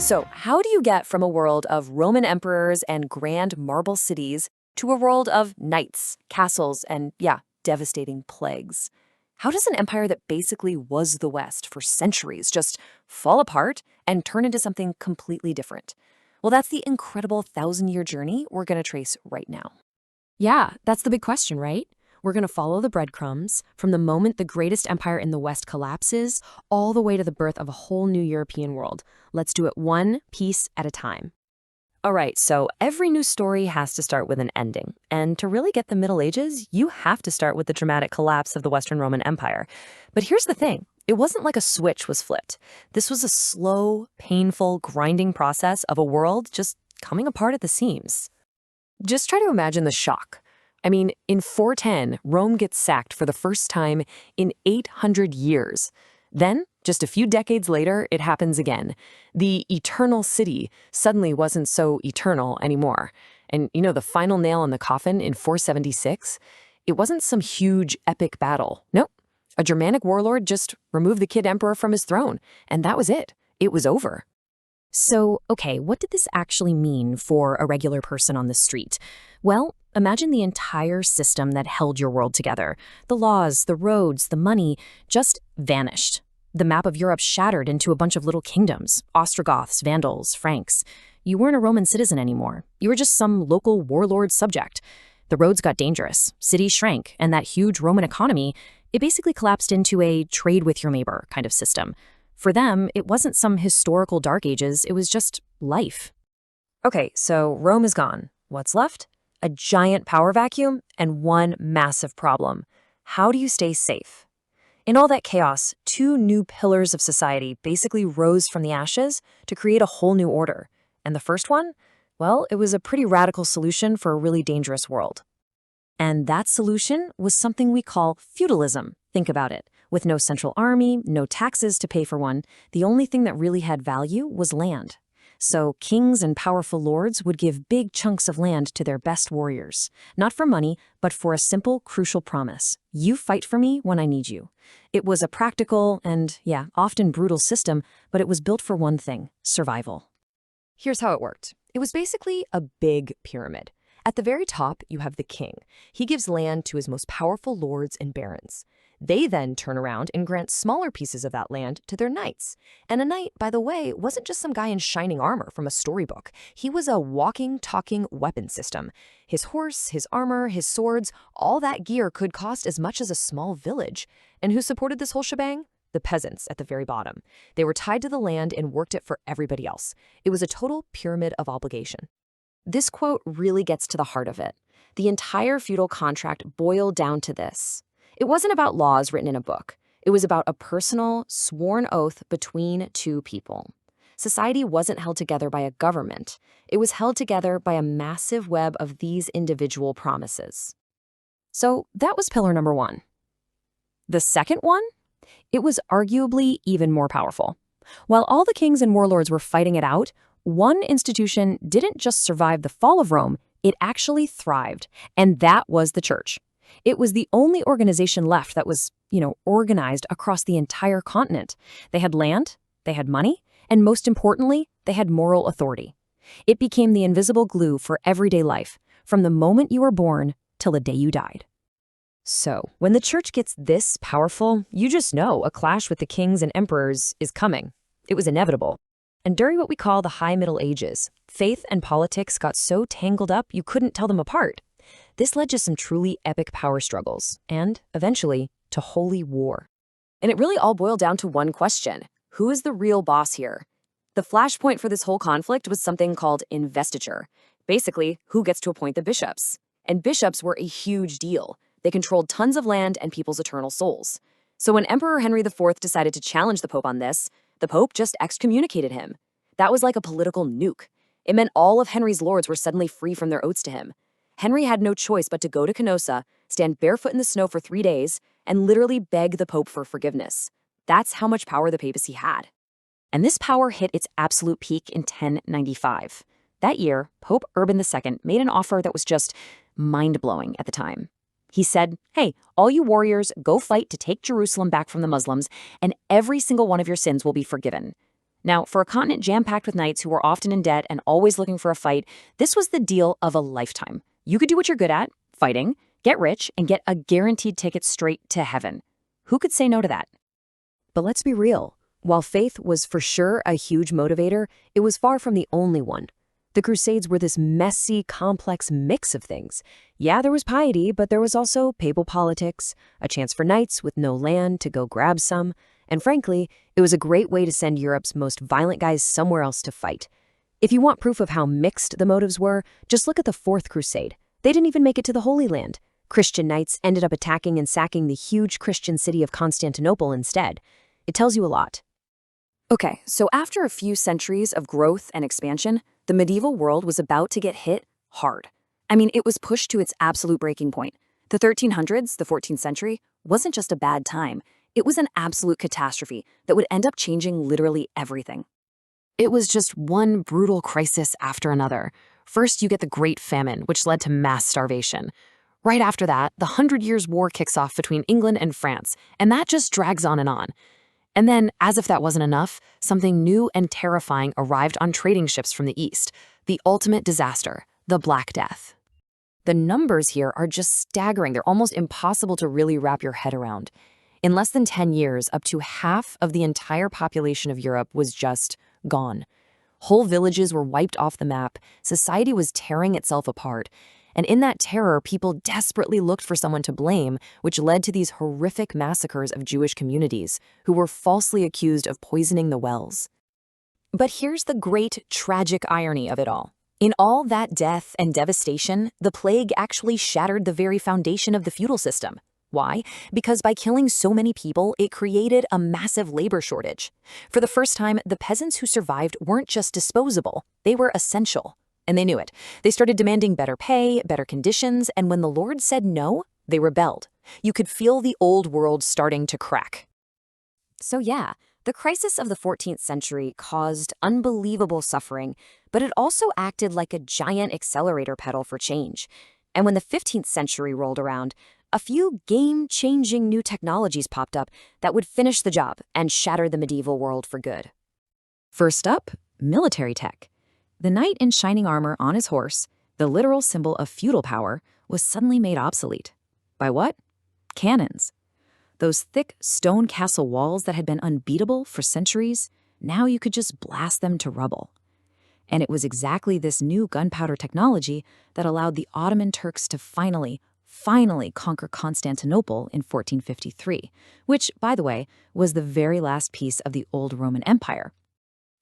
So, how do you get from a world of Roman emperors and grand marble cities to a world of knights, castles, and, yeah, devastating plagues? How does an empire that basically was the West for centuries just fall apart and turn into something completely different? Well, that's the incredible thousand-year journey we're going to trace right now. Yeah, that's the big question, right? We're going to follow the breadcrumbs from the moment the greatest empire in the West collapses all the way to the birth of a whole new European world. Let's do it one piece at a time. All right, so every new story has to start with an ending. And to really get the Middle Ages, you have to start with the dramatic collapse of the Western Roman Empire. But here's the thing. It wasn't like a switch was flipped. This was a slow, painful, grinding process of a world just coming apart at the seams. Just try to imagine the shock. I mean, in 410, Rome gets sacked for the first time in 800 years. Then, just a few decades later, it happens again. The eternal city suddenly wasn't so eternal anymore. And the final nail in the coffin in 476? It wasn't some huge epic battle. Nope. A Germanic warlord just removed the kid emperor from his throne. And that was it. It was over. So, okay, what did this actually mean for a regular person on the street? Well, imagine the entire system that held your world together. The laws, the roads, the money just vanished. The map of Europe shattered into a bunch of little kingdoms, Ostrogoths, Vandals, Franks. You weren't a Roman citizen anymore. You were just some local warlord subject. The roads got dangerous, cities shrank, and that huge Roman economy, it basically collapsed into a trade with your neighbor kind of system. For them, it wasn't some historical dark ages, it was just life. Okay, so Rome is gone. What's left? A giant power vacuum and one massive problem. How do you stay safe? In all that chaos, two new pillars of society basically rose from the ashes to create a whole new order. And the first one? Well, it was a pretty radical solution for a really dangerous world. And that solution was something we call feudalism. Think about it. With no central army, no taxes to pay for one, the only thing that really had value was land. So kings and powerful lords would give big chunks of land to their best warriors, not for money, but for a simple, crucial promise. You fight for me when I need you. It was a practical and, often brutal system, but it was built for one thing: survival. Here's how it worked. It was basically a big pyramid. At the very top, you have the king. He gives land to his most powerful lords and barons. They then turn around and grant smaller pieces of that land to their knights. And a knight, by the way, wasn't just some guy in shining armor from a storybook. He was a walking, talking weapon system. His horse, his armor, his swords, all that gear could cost as much as a small village. And who supported this whole shebang? The peasants at the very bottom. They were tied to the land and worked it for everybody else. It was a total pyramid of obligation. This quote really gets to the heart of it. The entire feudal contract boiled down to this. It wasn't about laws written in a book. It was about a personal, sworn oath between two people. Society wasn't held together by a government. It was held together by a massive web of these individual promises. So that was pillar number one. The second one? It was arguably even more powerful. While all the kings and warlords were fighting it out, one institution didn't just survive the fall of Rome, it actually thrived, and that was the church. It was the only organization left that was, organized across the entire continent. They had land, they had money, and most importantly, they had moral authority. It became the invisible glue for everyday life, from the moment you were born till the day you died. So, when the church gets this powerful, you just know a clash with the kings and emperors is coming. It was inevitable. And during what we call the High Middle Ages, faith and politics got so tangled up you couldn't tell them apart. This led to some truly epic power struggles, and, eventually, to holy war. And it really all boiled down to one question: who is the real boss here? The flashpoint for this whole conflict was something called investiture. Basically, who gets to appoint the bishops? And bishops were a huge deal. They controlled tons of land and people's eternal souls. So when Emperor Henry IV decided to challenge the Pope on this, the Pope just excommunicated him. That was like a political nuke. It meant all of Henry's lords were suddenly free from their oaths to him. Henry had no choice but to go to Canossa, stand barefoot in the snow for 3 days, and literally beg the Pope for forgiveness. That's how much power the papacy had. And this power hit its absolute peak in 1095. That year, Pope Urban II made an offer that was just mind-blowing at the time. He said, hey, all you warriors, go fight to take Jerusalem back from the Muslims, and every single one of your sins will be forgiven. Now, for a continent jam-packed with knights who were often in debt and always looking for a fight, this was the deal of a lifetime. You could do what you're good at, fighting, get rich, and get a guaranteed ticket straight to heaven. Who could say no to that? But let's be real. While faith was for sure a huge motivator, it was far from the only one. The Crusades were this messy, complex mix of things. Yeah, there was piety, but there was also papal politics, a chance for knights with no land to go grab some, and frankly, it was a great way to send Europe's most violent guys somewhere else to fight. If you want proof of how mixed the motives were, just look at the Fourth Crusade. They didn't even make it to the Holy Land. Christian knights ended up attacking and sacking the huge Christian city of Constantinople instead. It tells you a lot. Okay, so after a few centuries of growth and expansion, the medieval world was about to get hit hard. I mean, it was pushed to its absolute breaking point. The 1300s, the 14th century, wasn't just a bad time. It was an absolute catastrophe that would end up changing literally everything. It was just one brutal crisis after another. First, you get the Great Famine, which led to mass starvation. Right after that, the 100 Years' War kicks off between England and France, and that just drags on and on. And then, as if that wasn't enough, something new and terrifying arrived on trading ships from the east, the ultimate disaster, the Black Death. The numbers here are just staggering. They're almost impossible to really wrap your head around. In less than 10 years, up to half of the entire population of Europe was just gone. Whole villages were wiped off the map, society was tearing itself apart, and in that terror, people desperately looked for someone to blame, which led to these horrific massacres of Jewish communities, who were falsely accused of poisoning the wells. But here's the great, tragic irony of it all. In all that death and devastation, the plague actually shattered the very foundation of the feudal system. Why? Because by killing so many people, it created a massive labor shortage. For the first time, the peasants who survived weren't just disposable, they were essential. And they knew it. They started demanding better pay, better conditions, and when the Lord said no, they rebelled. You could feel the old world starting to crack. So yeah, the crisis of the 14th century caused unbelievable suffering, but it also acted like a giant accelerator pedal for change. And when the 15th century rolled around, a few game-changing new technologies popped up that would finish the job and shatter the medieval world for good. First up, military tech. The knight in shining armor on his horse, the literal symbol of feudal power, was suddenly made obsolete. By what? Cannons. Those thick stone castle walls that had been unbeatable for centuries, now you could just blast them to rubble. And it was exactly this new gunpowder technology that allowed the Ottoman Turks to finally conquer Constantinople in 1453, which, by the way, was the very last piece of the old Roman Empire.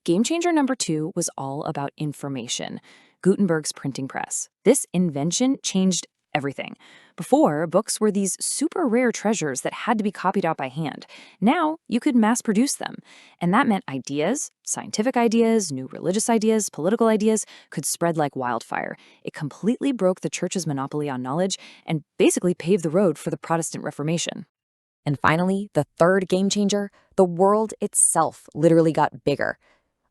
Game changer number 2 was all about information, Gutenberg's printing press. This invention changed everything. Before, books were these super rare treasures that had to be copied out by hand. Now, you could mass produce them. And that meant ideas, scientific ideas, new religious ideas, political ideas, could spread like wildfire. It completely broke the church's monopoly on knowledge and basically paved the road for the Protestant Reformation. And finally, the third game changer, the world itself literally got bigger.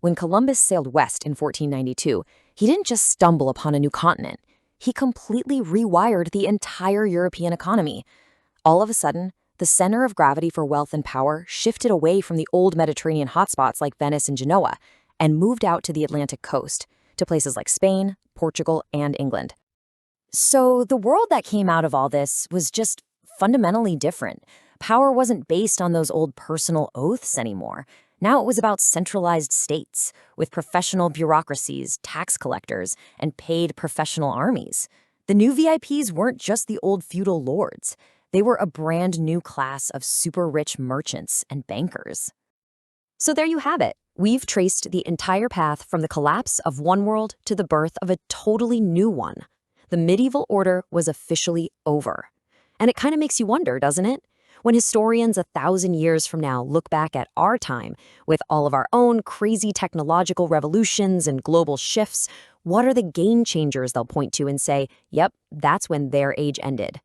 When Columbus sailed west in 1492, he didn't just stumble upon a new continent. He completely rewired the entire European economy. All of a sudden, the center of gravity for wealth and power shifted away from the old Mediterranean hotspots like Venice and Genoa and moved out to the Atlantic coast, to places like Spain, Portugal, and England. So the world that came out of all this was just fundamentally different. Power wasn't based on those old personal oaths anymore. Now it was about centralized states, with professional bureaucracies, tax collectors, and paid professional armies. The new VIPs weren't just the old feudal lords. They were a brand new class of super rich merchants and bankers. So there you have it. We've traced the entire path from the collapse of one world to the birth of a totally new one. The medieval order was officially over. And it kind of makes you wonder, doesn't it? When historians 1,000 years from now look back at our time, with all of our own crazy technological revolutions and global shifts, what are the game changers they'll point to and say, yep, that's when their age ended?